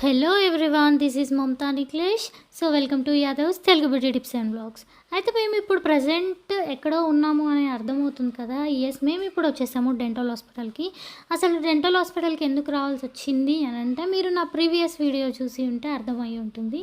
Hello everyone, this is Mamata Nikhilesh. So welcome to Yadavs Telugu beauty tips and blogs. అయితే మేము ఇప్పుడు present ఎక్కడో ఉన్నాము అని అర్థమవుతుంది కదా. మేము ఇప్పుడు వచ్చేసాము డెంటల్ హాస్పిటల్కి. అసలు డెంటల్ హాస్పిటల్కి ఎందుకు రావాల్సి వచ్చింది అని అంటే, మీరు నా ప్రీవియస్ వీడియో చూసి ఉంటే అర్థమై ఉంటుంది.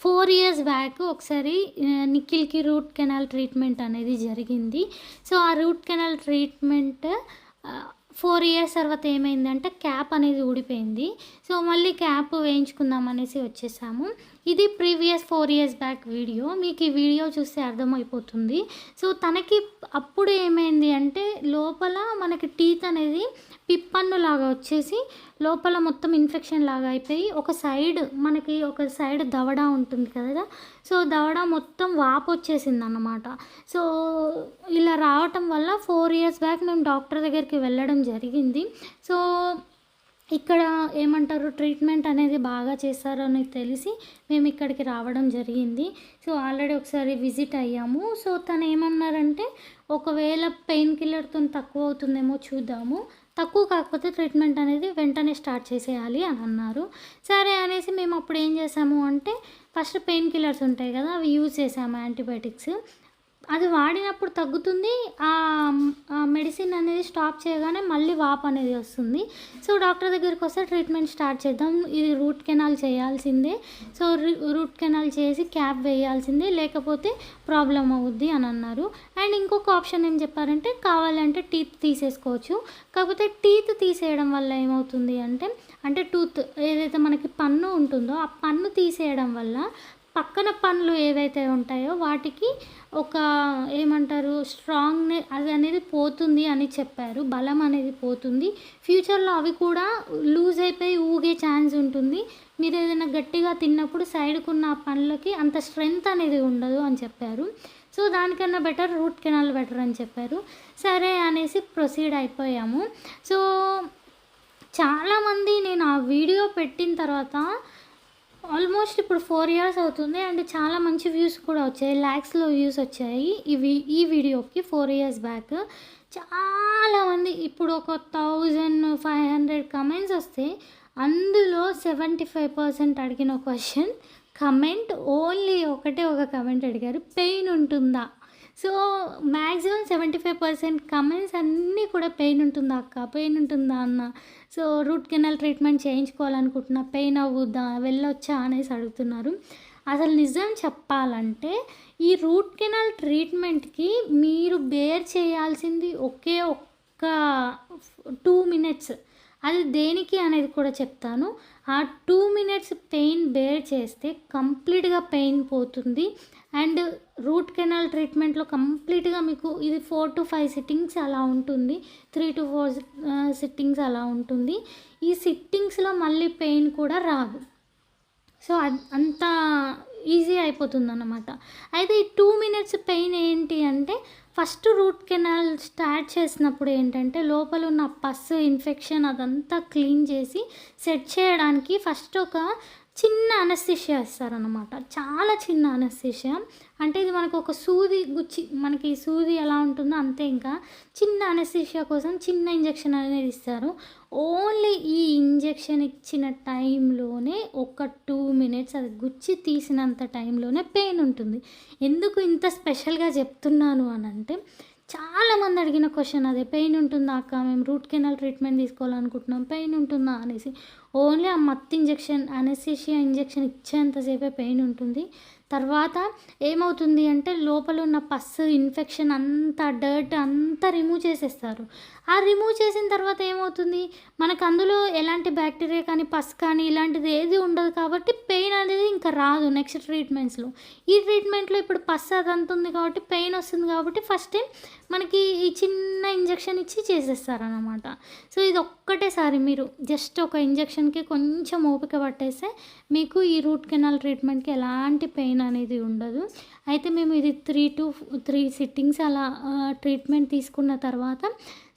4 years బ్యాక్ ఒకసారి నిఖిల్కి రూట్ కెనాల్ ట్రీట్మెంట్ అనేది జరిగింది. సో ఆ రూట్ కెనాల్ ట్రీట్మెంట్ 4 years తర్వాత ఏమైందంటే క్యాప్ అనేది ఊడిపోయింది. సో మళ్ళీ క్యాప్ వేయించుకుందాం అనేసి వచ్చేసాము. ఇది ప్రీవియస్ 4 years బ్యాక్ వీడియో. మీకు ఈ వీడియో చూస్తే అర్థమైపోతుంది. సో తనకి అప్పుడు ఏమైంది అంటే, లోపల మనకి టీత్ అనేది పిప్పన్ను లాగా వచ్చేసి లోపల మొత్తం ఇన్ఫెక్షన్ లాగా అయిపోయి మనకి ఒక సైడ్ దవడ ఉంటుంది కదా. సో దవడ మొత్తం వాపు వచ్చేసింది అన్నమాట. సో ఇలా రావటం వల్ల 4 years బ్యాక్ మేము డాక్టర్ దగ్గరికి వెళ్ళడం జరిగింది. సో ఇక్కడ ఏమంటారు, ట్రీట్మెంట్ అనేది బాగా చేస్తారు అని తెలిసి మేము ఇక్కడికి రావడం జరిగింది. సో ఆల్రెడీ ఒకసారి విజిట్ అయ్యాము. సో తను ఏమన్నారంటే, ఒకవేళ పెయిన్ కిల్లర్తో తక్కువ అవుతుందేమో చూద్దాము, తక్కువ కాకపోతే ట్రీట్మెంట్ అనేది వెంటనే స్టార్ట్ చేసేయాలి అని అన్నారు. సరే అనేసి మేము అప్పుడు ఏం చేసాము అంటే, ఫస్ట్ పెయిన్ కిల్లర్స్ ఉంటాయి కదా, అవి యూజ్ చేసాము, యాంటీబయాటిక్స్. అది వాడినప్పుడు తగ్గుతుంది. మెడిసిన్ అనేది స్టాప్ చేయగానే మళ్ళీ వాపు అనేది వస్తుంది. సో డాక్టర్ దగ్గరికి వస్తే ట్రీట్మెంట్ స్టార్ట్ చేద్దాం, ఇది రూట్ కెనాల్ చేయాల్సిందే, సో రూట్ కెనాల్ చేసి క్యాప్ వేయాల్సిందే, లేకపోతే ప్రాబ్లం అవుద్ది అని అన్నారు. అండ్ ఇంకొక ఆప్షన్ ఏం చెప్పారంటే, కావాలంటే టీత్ తీసేసుకోవచ్చు. కాకపోతే టీత్ తీసేయడం వల్ల ఏమవుతుంది అంటే టూత్ ఏదైతే మనకి పన్ను ఉంటుందో ఆ పన్ను తీసేయడం వల్ల పక్కన పనులు ఏవైతే ఉంటాయో వాటికి ఒక ఏమంటారు, స్ట్రాంగ్నెస్ అది అనేది పోతుంది అని చెప్పారు. బలం అనేది పోతుంది. ఫ్యూచర్లో అవి కూడా లూజ్ అయిపోయి ఊగే ఛాన్స్ ఉంటుంది. మీరు ఏదైనా గట్టిగా తిన్నప్పుడు సైడ్కున్న పనులకి అంత స్ట్రెంగ్త్ అనేది ఉండదు అని చెప్పారు. సో దానికన్నా బెటర్ రూట్ కెనాల్ బెటర్ అని చెప్పారు. సరే అనేసి ప్రొసీడ్ అయిపోయాము. సో చాలామంది నేను ఆ వీడియో పెట్టిన తర్వాత ఆల్మోస్ట్ ఇప్పుడు 4 years అవుతుంది. అండ్ చాలా మంచి వ్యూస్ కూడా వచ్చాయి, ల్యాక్స్లో వ్యూస్ వచ్చాయి ఈ వీడియోకి 4 years బ్యాక్. చాలామంది ఇప్పుడు ఒక 1500 కమెంట్స్ వస్తే అందులో 75% అడిగిన క్వశ్చన్ కమెంట్ ఓన్లీ ఒక కమెంట్ అడిగారు, పెయిన్ ఉంటుందా. సో మ్యాక్సిమం 75% కమెంట్స్ అన్నీ కూడా పెయిన్ ఉంటుందా అక్క, పెయిన్ ఉంటుందా అన్న, సో రూట్ కెనాల్ ట్రీట్మెంట్ చేయించుకోవాలనుకుంటున్నా, పెయిన్ అవ్వుద్దా, వెళ్ళొచ్చా అనేసి అడుగుతున్నారు. అసలు నిజం చెప్పాలంటే ఈ రూట్ కెనాల్ ట్రీట్మెంట్కి మీరు బేర్ చేయాల్సింది ఒక్క 2 minutes. అది దేనికి అనేది కూడా చెప్తాను. ఆ 2 minutes పెయిన్ బేర్ చేస్తే కంప్లీట్గా పెయిన్ పోతుంది. అండ్ రూట్ కెనాల్ ట్రీట్మెంట్లో కంప్లీట్గా మీకు ఇది 4 to 5 sittings అలా ఉంటుంది, 3 to 4 sittings అలా ఉంటుంది. ఈ సిట్టింగ్స్లో మళ్ళీ పెయిన్ కూడా రాదు. సో అంత ఈజీ అయిపోతుంది అన్నమాట. అయితే ఈ 2 minutes పెయిన్ ఏంటి అంటే, ఫస్ట్ రూట్ కెనాల్ స్టార్ట్ చేసినప్పుడు ఏంటంటే, లోపల ఉన్న పస్ ఇన్ఫెక్షన్ అదంతా క్లీన్ చేసి సెట్ చేయడానికి ఫస్ట్ ఒక చిన్న అనస్థీషియా ఇస్తారనమాట. చాలా చిన్న అనస్థీషియా. అంటే ఇది మనకు ఒక సూది గుచ్చి, మనకి సూది ఎలా ఉంటుందో అంతే, ఇంకా చిన్న అనస్థీషియా కోసం చిన్న ఇంజెక్షన్ అనేది ఇస్తారు. ఓన్లీ ఈ ఇంజెక్షన్ ఇచ్చిన టైంలోనే ఒక 2 minutes, అది గుచ్చి తీసినంత టైంలోనే పెయిన్ ఉంటుంది. ఎందుకు ఇంత స్పెషల్గా చెప్తున్నాను అని అంటే, చాలామంది అడిగిన క్వశ్చన్ అదే, పెయిన్ ఉంటుందా అక్క, మేము రూట్ కెనాల్ ట్రీట్మెంట్ తీసుకోవాలనుకుంటున్నాం, పెయిన్ ఉంటుందా అనేసి. ఓన్లీ ఆ మత్తు ఇంజెక్షన్, అనెస్థీషియా ఇంజెక్షన్ ఇచ్చేంతసేపే పెయిన్ ఉంటుంది. తర్వాత ఏమవుతుంది అంటే, లోపల ఉన్న పస్ ఇన్ఫెక్షన్ అంతా, డర్ట్ అంతా రిమూవ్ చేసేస్తారు. ఆ రిమూవ్ చేసిన తర్వాత ఏమవుతుంది, మనకు అందులో ఎలాంటి బ్యాక్టీరియా కానీ పస్ కానీ ఇలాంటిది ఏది ఉండదు. కాబట్టి పెయిన్ అనేది ఇంకా రాదు నెక్స్ట్ ట్రీట్మెంట్స్లో. ఈ ట్రీట్మెంట్లో ఇప్పుడు పస్ అదంతా ఉంది కాబట్టి పెయిన్ వస్తుంది. కాబట్టి ఫస్ట్ టైం మనకి ఈ చిన్న ఇంజెక్షన్ ఇచ్చి చేసేస్తారనమాట. సో ఇది ఒక్కటేసారి మీరు జస్ట్ ఒక ఇంజెక్షన్కి కొంచెం ఓపిక పట్టేస్తే మీకు ఈ రూట్ కెనాల్ ట్రీట్మెంట్కి ఎలాంటి పెయిన్ అనేది ఉండదు. అయితే మేము ఇది 3 to 3 sittings అలా ట్రీట్మెంట్ తీసుకున్న తర్వాత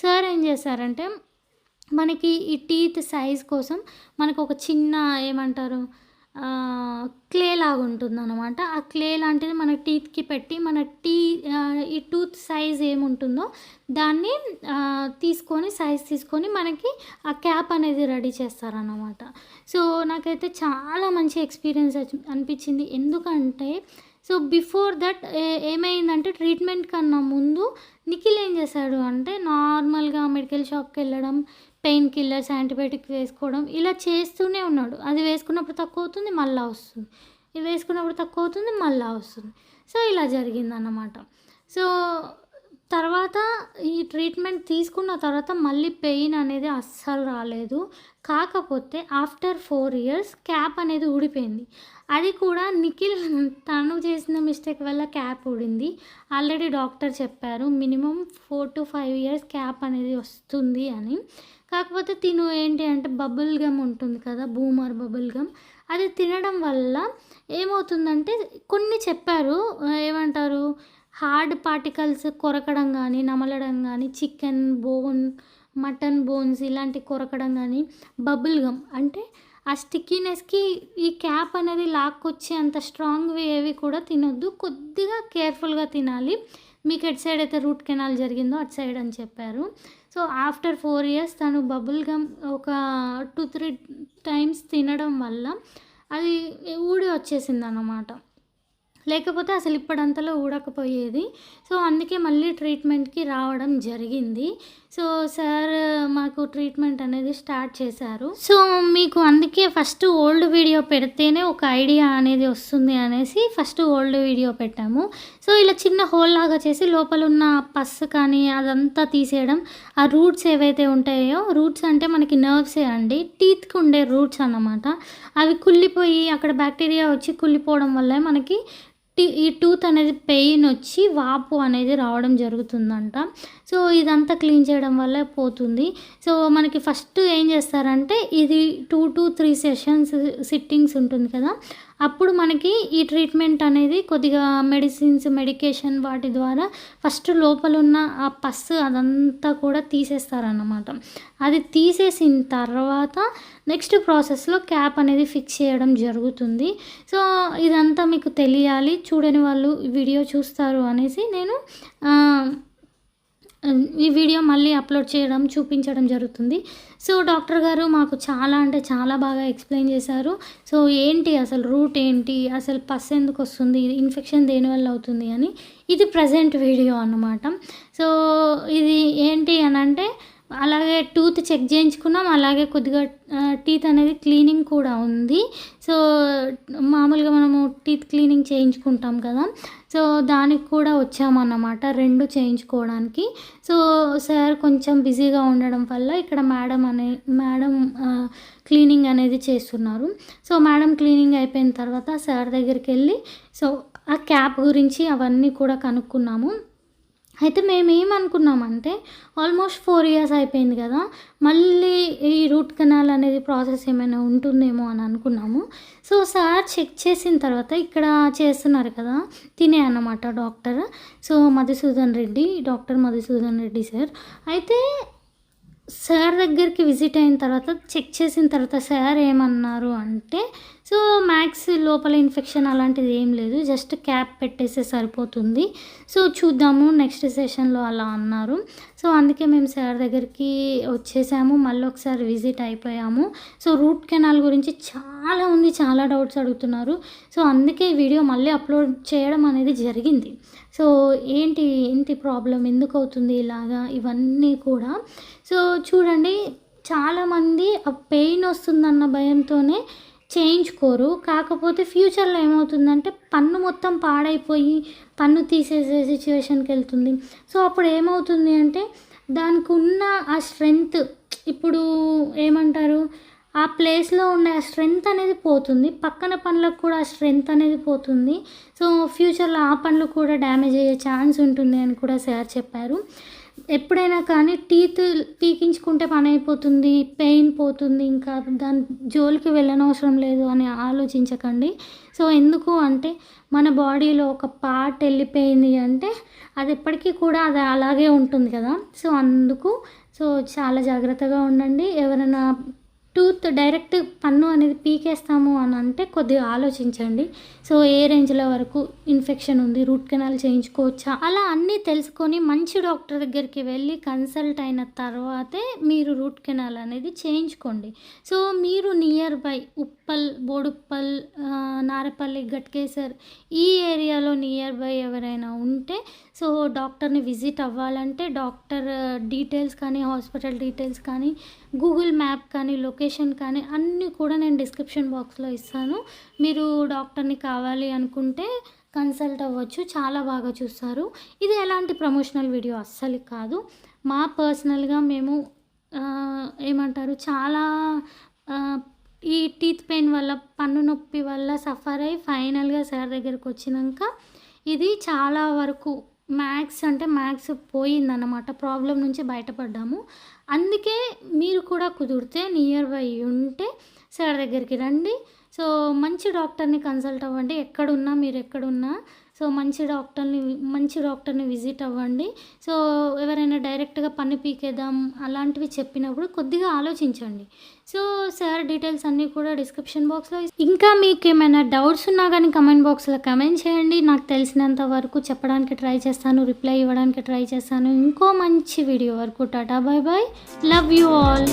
సార్ ఏం చేశారంటే, మనకి ఈ టీత్ సైజ్ కోసం మనకు ఒక చిన్న ఏమంటారు, క్లే లాగా ఉంటుందన్నమాట. ఆ క్లే లాంటిది మన టీత్‌కి పెట్టి మన ఈ టూత్ సైజ్ ఏముంటుందో దాన్ని తీసుకొని సైజ్ తీసుకొని మనకి ఆ క్యాప్ అనేది రెడీ చేస్తారన్నమాట. సో, నాకైతే చాలా మంచి ఎక్స్‌పీరియన్స్ అనిపించింది. ఎందుకంటే సో, బిఫోర్ దట్ ఏమైందంటే ట్రీట్మెంట్ కన్నా ముందు నిఖిల్ ఏం చేశాడు అంటే నార్మల్‌గా మెడికల్ షాప్‌కెళ్ళడం, పెయిన్ కిల్లర్స్, యాంటీబయాటిక్ వేసుకోవడం ఇలా చేస్తూనే ఉన్నాడు. అది వేసుకున్నప్పుడు తక్కువవుతుంది, మళ్ళా వస్తుంది. ఇది వేసుకున్నప్పుడు తక్కువవుతుంది, మళ్ళా వస్తుంది. సో, ఇలా జరిగిందన్నమాట. సో, తర్వాత ఈ ట్రీట్మెంట్ తీసుకున్న తర్వాత మళ్ళీ పెయిన్ అనేది అస్సలు రాలేదు. కాకపోతే ఆఫ్టర్ 4 ఇయర్స్ క్యాప్ అనేది ఊడిపోయింది. అది కూడా నిఖిల్ తను చేసిన మిస్టేక్ వల్ల క్యాప్ ఊడింది. ఆల్రెడీ డాక్టర్ చెప్పారు మినిమమ్ 4-5 ఇయర్స్ క్యాప్ అనేది వస్తుంది అని. కాకపోతే తిను ఏంటి అంటే బబుల్ గమ్ ఉంటుంది కదా, బూమర్ బబుల్ గమ్, అది తినడం వల్ల ఏమవుతుందంటే కొన్ని చెప్పారు. ఏమంటారు, హార్డ్ పార్టికల్స్ కొరకడం కానీ, నమలడం కానీ, చికెన్ బోన్, మటన్ బోన్స్ ఇలాంటి కొరకడం కానీ, బబుల్ గమ్ అంటే ఆ స్టిక్కీనెస్‌కి ఈ క్యాప్ అనేది లాక్కొచ్చే అంత స్ట్రాంగ్‌వి ఏవి కూడా తినొద్దు. కొద్దిగా కేర్‌ఫుల్‌గా తినాలి. మీకు ఎటు సైడ్ అయితే రూట్ కెనాల్ జరిగిందో అటు సైడ్ అని చెప్పారు. సో, ఆఫ్టర్ 4 ఇయర్స్ తను బబుల్ గమ్ ఒక 2-3 టైమ్స్ తినడం వల్ల అది ఊడి వచ్చేసిందనమాట. లేకపోతే అసలు ఇప్పడంతలో ఊడకపోయేది. సో, అందుకే మళ్ళీ ట్రీట్మెంట్‌కి రావడం జరిగింది. సో, సార్ మాకు ట్రీట్మెంట్ అనేది స్టార్ట్ చేశారు. సో, మీకు అందుకే ఫస్ట్ ఓల్డ్ వీడియో పెడితేనే ఒక ఐడియా అనేది వస్తుంది అనేసి ఫస్ట్ ఓల్డ్ వీడియో పెట్టాము. సో, ఇలా చిన్న హోల్ లాగా చేసి లోపలున్న పస్ కానీ అదంతా తీసేయడం. ఆ రూట్స్ ఏవైతే ఉంటాయో, రూట్స్ అంటే మనకి నర్వ్సే అండి. టీత్‌కి ఉండే రూట్స్ అన్నమాట. అవి కుళ్ళిపోయి అక్కడ బ్యాక్టీరియా వచ్చి కుళ్ళిపోవడం వల్ల మనకి ఈ టూత్ అనేది పెయిన్ వచ్చి వాపు అనేది రావడం జరుగుతుందంట. సో, ఇదంతా క్లీన్ చేయడం వల్ల పోతుంది. సో, మనకి ఫస్ట్ ఏం చేస్తారంటే ఇది 2-3 సెషన్స్ సిట్టింగ్స్ ఉంటుంది కదా, అప్పుడు మనకి ఈ ట్రీట్మెంట్ అనేది కొద్దిగా మెడికేషన్ వాటి ద్వారా ఫస్ట్ లోపలున్న ఆ పస్ అదంతా కూడా తీసేస్తారన్నమాట. అది తీసేసిన తర్వాత నెక్స్ట్ ప్రాసెస్లో క్యాప్ అనేది ఫిక్స్ చేయడం జరుగుతుంది. సో, ఇదంతా మీకు తెలియాలి, చూడని వాళ్ళు వీడియో చూస్తారు అనేసి నేను ఈ వీడియో మళ్ళీ అప్లోడ్ చేయడం, చూపించడం జరుగుతుంది. సో, డాక్టర్ గారు మాకు చాలా అంటే చాలా బాగా ఎక్స్ప్లెయిన్ చేశారు. సో, ఏంటి అసలు రూట్ ఏంటి, అసలు పస్ ఎందుకు వస్తుంది, ఇన్ఫెక్షన్ దేనివల్ల అవుతుంది అని. ఇది ప్రజెంట్ వీడియో అన్నమాట. సో, ఇది ఏంటి అని అంటే అలాగే టూత్ చెక్ చేయించుకున్నాం, అలాగే కొద్దిగా టీత్ అనేది క్లీనింగ్ కూడా ఉంది. సో, మామూలుగా మనము టీత్ క్లీనింగ్ చేయించుకుంటాం కదా, సో దానికి కూడా వచ్చామన్నమాట 2 చేయించుకోవడానికి. సో, సార్ కొంచెం బిజీగా ఉండడం వల్ల ఇక్కడ మేడం క్లీనింగ్ అనేది చేస్తున్నారు. సో, మేడం క్లీనింగ్ అయిపోయిన తర్వాత సార్ దగ్గరికి వెళ్ళి సో ఆ క్యాప్ గురించి అవన్నీ కూడా కనుక్కున్నాము. అయితే మేమేమనుకున్నామంటే ఆల్మోస్ట్ 4 ఇయర్స్ అయిపోయింది కదా, మళ్ళీ ఈ రూట్ కెనాల్ అనేది ప్రాసెస్ ఏమైనా ఉంటుందేమో అని అనుకున్నాము. సో, సార్ చెక్ చేసిన తర్వాత ఇక్కడ చేస్తున్నారు కదా, తినే అన్నమాట doctor. So, doctor Madhusudan Reddy sir. అయితే సార్ దగ్గరికి విజిట్ అయిన తర్వాత చెక్ చేసిన తర్వాత సార్ ఏమన్నారు అంటే సో మ్యాక్స్ లోపల ఇన్ఫెక్షన్ అలాంటిది ఏం లేదు, జస్ట్ క్యాప్ పెట్టేస్తే సరిపోతుంది. సో, చూద్దాము నెక్స్ట్ సెషన్లో అలా అన్నారు. సో, అందుకే మేము సార్ దగ్గరికి వచ్చేసాము, మళ్ళీ ఒకసారి విజిట్ అయిపోయాము. సో, రూట్ కెనాల్ గురించి చాలా డౌట్స్ అడుగుతున్నారు. సో, అందుకే ఈ వీడియో మళ్ళీ అప్లోడ్ చేయడం అనేది జరిగింది. సో, ఏంటి ప్రాబ్లం, ఎందుకు అవుతుంది ఇలాగా, ఇవన్నీ కూడా. సో, చూడండి, చాలామంది ఆ పెయిన్ వస్తుందన్న భయంతోనే చేయించుకోరు. కాకపోతే ఫ్యూచర్లో ఏమవుతుందంటే పన్ను మొత్తం పాడైపోయి పన్ను తీసేసే సిచ్యువేషన్కి వెళ్తుంది. సో, అప్పుడు ఏమవుతుంది అంటే దానికి ఉన్న ఆ స్ట్రెంగ్త్, ఇప్పుడు ఏమంటారు, ఆ ప్లేస్లో ఉన్న ఆ స్ట్రెంగ్త్ అనేది పోతుంది. పక్కన పనులకు కూడా ఆ స్ట్రెంగ్త్ అనేది పోతుంది. సో, ఫ్యూచర్లో ఆ పనులు కూడా డ్యామేజ్ అయ్యే ఛాన్స్ ఉంటుంది అని కూడా సార్ చెప్పారు. ఎప్పుడైనా కానీ టీత్ పీకించుకుంటే పని అయిపోతుంది, పెయిన్ పోతుంది, ఇంకా దాని జోలికి వెళ్ళనవసరం లేదు అని ఆలోచించకండి. సో, ఎందుకు అంటే మన బాడీలో ఒక పార్ట్ వెళ్ళిపోయింది అంటే అది ఎప్పటికీ కూడా అది అలాగే ఉంటుంది కదా. సో, అందుకు చాలా జాగ్రత్తగా ఉండండి. ఎవరైనా టూత్ డైరెక్ట్ పన్ను అనేది పీకేస్తాము అని అంటే కొద్దిగా ఆలోచించండి. సో ఏ రేంజ్‌లో వరకు ఇన్ఫెక్షన్ ఉంది, రూట్ కెనాల్ చేయించుకోవచ్చా? అలా అన్నీ తెలుసుకొని మంచి డాక్టర్ దగ్గరికి వెళ్ళి కన్సల్ట్ అయిన తర్వాతే మీరు రూట్ కెనాల్ అనేది చేయించుకోండి. సో మీరు నియర్ బై ఉప్పల్, బోడుప్పల్, నారపల్లి, ఘట్కేసర్ ఈ ఏరియాలో నియర్ బై ఎవరైనా ఉంటే సో డాక్టర్‌ని విజిట్ అవ్వాలంటే డాక్టర్ డీటెయిల్స్ కానీ, హాస్పిటల్ డీటెయిల్స్ కానీ, గూగుల్ మ్యాప్ కానీ, లొకేషన్ కానీ అన్నీ కూడా నేను డిస్క్రిప్షన్ బాక్స్‌లో ఇస్తాను. మీరు డాక్టర్‌ని కావాలి అనుకుంటే కన్సల్ట్ అవ్వచ్చు. చాలా బాగా చూస్తారు. ఇది ఎలాంటి ప్రమోషనల్ వీడియో అస్సలు కాదు. మా పర్సనల్‌గా మేము ఏమంటారు చాలా ఆహ్, ఈ టీత్ పెయిన్ వల్ల, పన్ను నొప్పి వల్ల సఫర్ అయ్యి ఫైనల్‌గా సార్ దగ్గరకొచ్చినంక ఇది చాలా వరకు మ్యాక్స్ అంటే మ్యాక్స్ పోయిందన్నమాట. ప్రాబ్లమ్ నుంచి బయటపడ్డాము. అందుకే మీరు కూడా కుదిరితే నియర్ బై ఉంటే సార్ దగ్గరికి రండి. సో మంచి డాక్టర్‌ని కన్సల్ట్ అవ్వండి. ఎక్కడున్నా మీరెక్కడున్నా సో మంచి డాక్టర్‌ని విజిట్ అవ్వండి. సో ఎవరైనా డైరెక్ట్‌గా పన్ను పీకేద్దాం అలాంటివి చెప్పినప్పుడు కొద్దిగా ఆలోచించండి. సో సార్ డీటెయిల్స్ అన్నీ కూడా డిస్క్రిప్షన్ బాక్స్‌లో ఇంకా మీకేమైనా డౌట్స్ ఉన్నా గానీ కమెంట్ బాక్స్‌లో కమెంట్ చేయండి. నాకు తెలిసినంత వరకు చెప్పడానికి ట్రై చేస్తాను. రిప్లై ఇవ్వడానికి ట్రై చేస్తాను. ఇంకో మంచి వీడియో వరకు Tata, by by. Love you all.